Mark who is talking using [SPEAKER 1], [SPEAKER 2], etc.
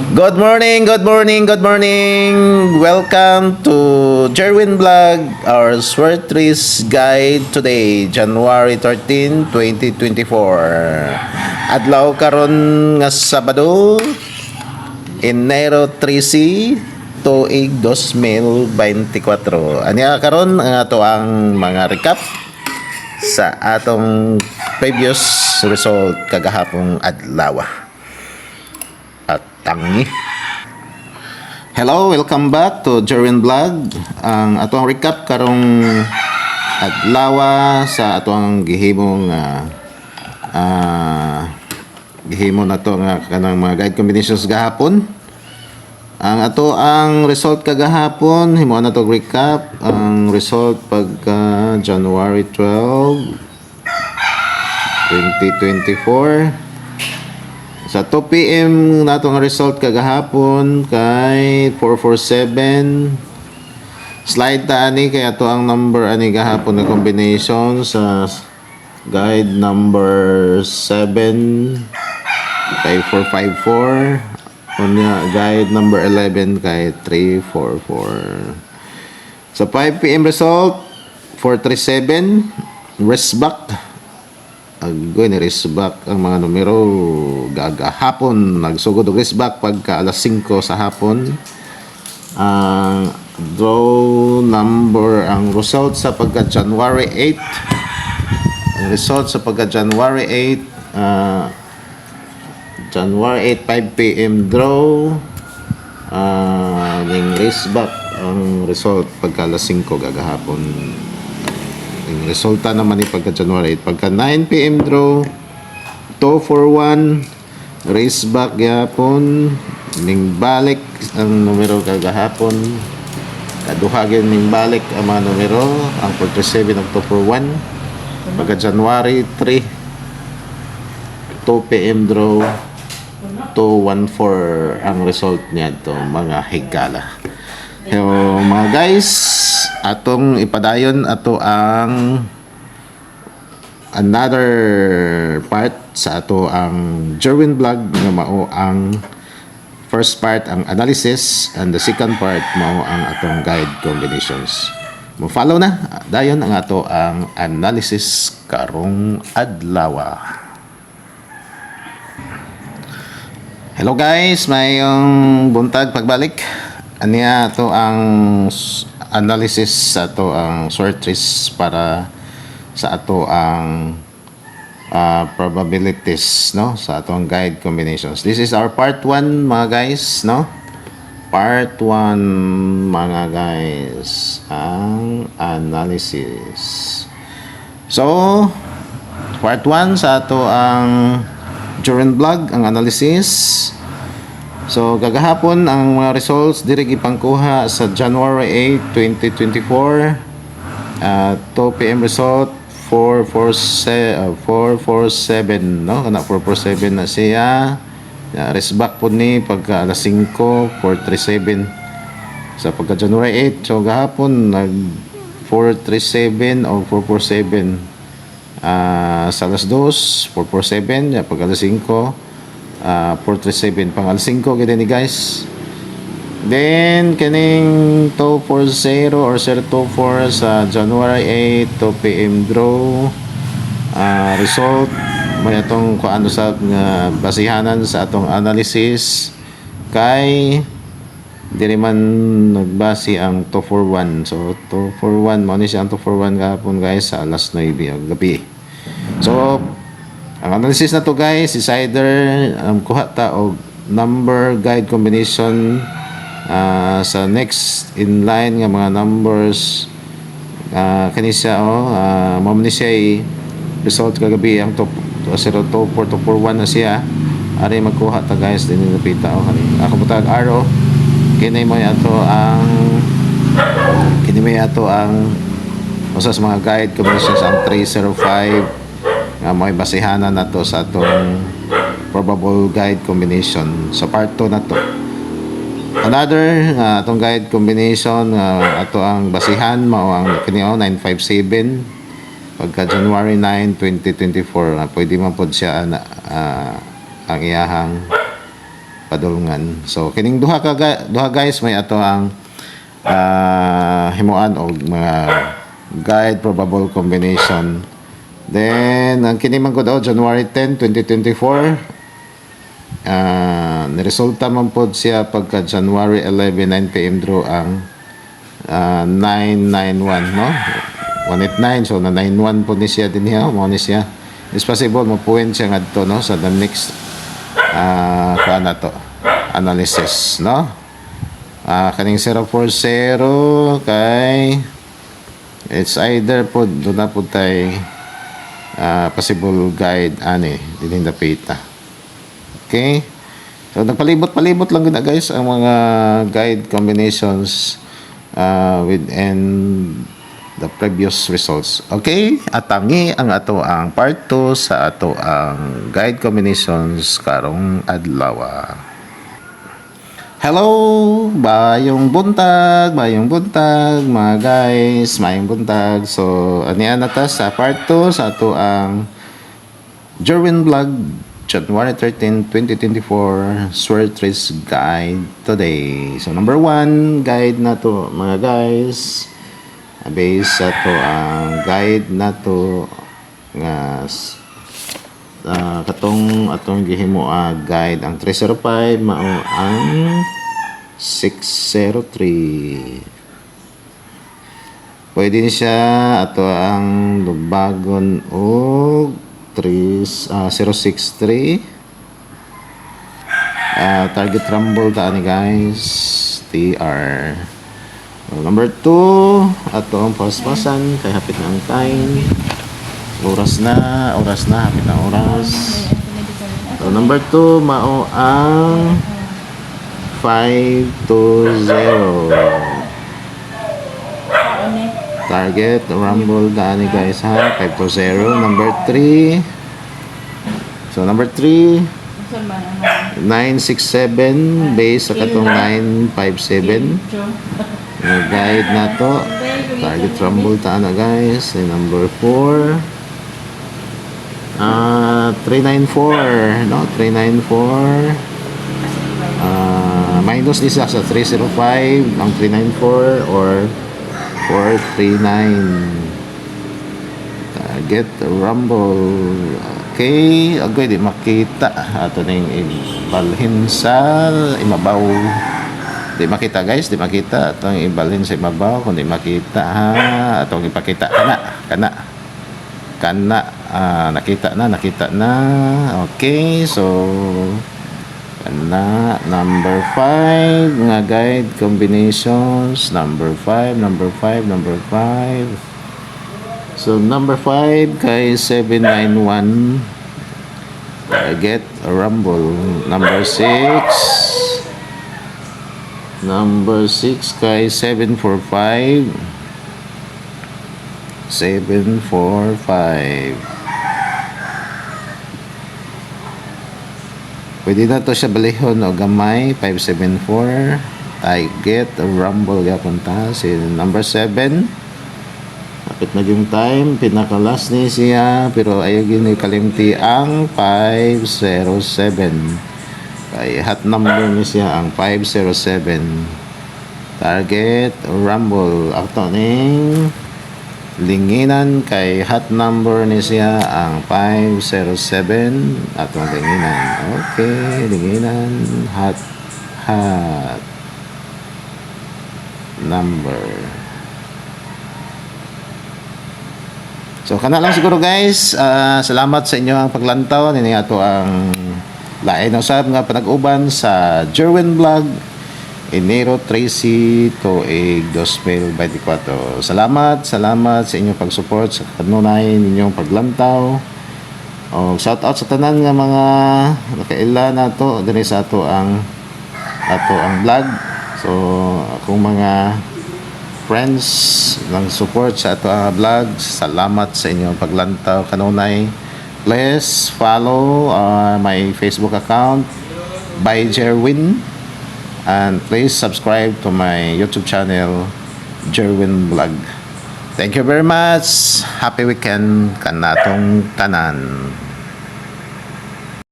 [SPEAKER 1] Good morning, good morning, good morning. Welcome to Jerwin Vlog, our Swertris guide today, January 13, 2024. Adlaw karon nga Sabado, Enero 13, tuig 2024. Anya karon ang ato ang mga recap sa atong previous result kagahapong adlaw. At tangi. Hello, welcome back to Jerwin Vlog. Ang atong recap karong adlaw sa atong gihimong gihimo na to nga kanang mga guide combinations gahapon. Ang ato ang result kagahapon, himo na to recap ang result pagka January 12, 2024. Sa 2 PM nato nga result kagahapon kay 447. Slide ta ani kay ato ang number ani gahapon na combination sa guide number 7 kay 454. Unya guide number 11 kay 344. Sa 5 PM result 437 rest back. Agoy ni resback ang mga numero gagahapon nagsugod og resback pagka alas 5 sa hapon. Ang draw number ang result sa pagka January 8. Ang result sa pagka January 8 January 8 5 PM draw ning resback ang result pagka alas 5 gagahapon. Ang resulta naman ni pagka January 8 pagka 9 PM draw 241 race back gahapon ning balik ang numero kagahapon kaduha ning balik ang mga numero ang 47 ug 241 pagka January 3 2 PM draw 214 ang result niya to mga higala. So, mga guys, atong ipadayon ato ang another part sa ato ang Jerwin Vlog nga mao ang first part ang analysis and the second part mao ang atong guide combinations. Mo follow na dayon ang ato ang analysis karong adlaw. Hello guys, mayong buntag pagbalik. Aniya to ang analysis sa ato ang Swertris para sa ato ang probabilities no sa atong guide combinations. This is our part 1 mga guys no. Part 1 mga guys ang analysis. So part 1 sa ato ang Jerwin Vlog ang analysis. So gagahapon ang mga results diri gipangkuha sa January 8, 2024. 2 PM result 447 no kana 447 na siya. Resback po ni pagka alas 5 437 sa pagka January 8. So gahapon nag 437 o 447 sa alas 2 447 ya pagka alas 5 437 pang alas 5 gid ni guys. Then kaning 240 or 024 sa January 8 2 PM draw result may atong kuano sa nga basihanan sa atong analysis kay diri man nagbase ang 241. So 241 mo ni siya ang 241 gahapon guys sa alas 9 gabi. So ang analysis na to guys is either kuha ta og number guide combination sa next in line nga mga numbers kani siya mao ni siya result kagabi ang 024 241 na siya ari magkuha ta guys din napita kani ako butag arrow kini mo ato ang usas mga guide combinations ang 305 nga may basihanan na to sa atong probable guide combination sa part 2 na to. Another atong guide combination ato ang basihan mao ang kini 957 pagka January 9, 2024 pwede man pod siya ang iyahang padulngan. So kining duha guys may ato ang himuan og mga guide probable combination. Then ang kini man gud January 10, 2024. Niresulta man pod siya pagka January 11, 9 PM draw ang 991, no? 189, so na 91 po ni siya din niya, mo ni siya. It's possible mo point siya ngadto, no, sa the next kuan na to analysis, no? Kaning 040 kay it's either po do na po tay possible guide ani din dapita. Okay? So nagpalibot-palibot lang gina guys ang mga guide combinations within the previous results. Okay? Atangi ang ato ang part 2 sa ato ang guide combinations karong adlaw. Hello! Bayong buntag mga guys, mayong buntag. So, aniya na ta sa part 2 sa ato ang Jerwin Vlog January 13, 2024 Swertres Guide today. So, number 1 guide na to mga guys. Base sa to ang guide na to nga atong gihimo guide ang 305 mao ang 603. Pwede ni siya ato ang lubagon og 063. Target rumble ta ni guys TR. Number 2 ato ang paspasan kay hapit na ang time. Oras na, hapit na oras. So, number 2 mao ang 520. Target rumble daan ni guys ha, 520. Number 3. So number 3 967 base sa katong 957. Guide na to. Target rumble taan na guys. And number 4 394, no? 394 minus isa sa 305 ang 394 or 439. Target rumble. Okay, agoy di makita ato ning ibalhin sa imabaw. Di makita guys, di makita atong ibalhin sa imabaw kun di makita ha atong ipakita kana nakita na. Okay, so na number 5 nga guide combinations. Number 5. So number 5 kay 791 get a rumble. Number 6 kay 745. Pwede na to siya balihon o gamay. 574 I get a rumble gapon ta. Si number 7 kapit na yung time, pinakalas ni siya pero ayaw gini kalimti ang 507 kay hot number ni siya ang 507. Target rumble ato ning linginan kay hot number ni siya ang 507 atong linginan. Okay, linginan hot number. So kana lang siguro guys. Salamat sa inyo ang paglantaw nini ato ang lain usab nga panag-uban sa Jerwin Vlog Enero 13 to 2024. Salamat sa inyong pag-support sa kanunay ninyong paglantaw. O shout out sa tanan nga mga nakaila nato diri sa ato ang vlog. So akong mga friends ng support sa ato ang vlog, salamat sa inyong paglantaw kanunay. Please follow my Facebook account by Jerwin. And please subscribe to my YouTube channel, Jerwin Vlog. Thank you very much. Happy weekend kanatong tanan.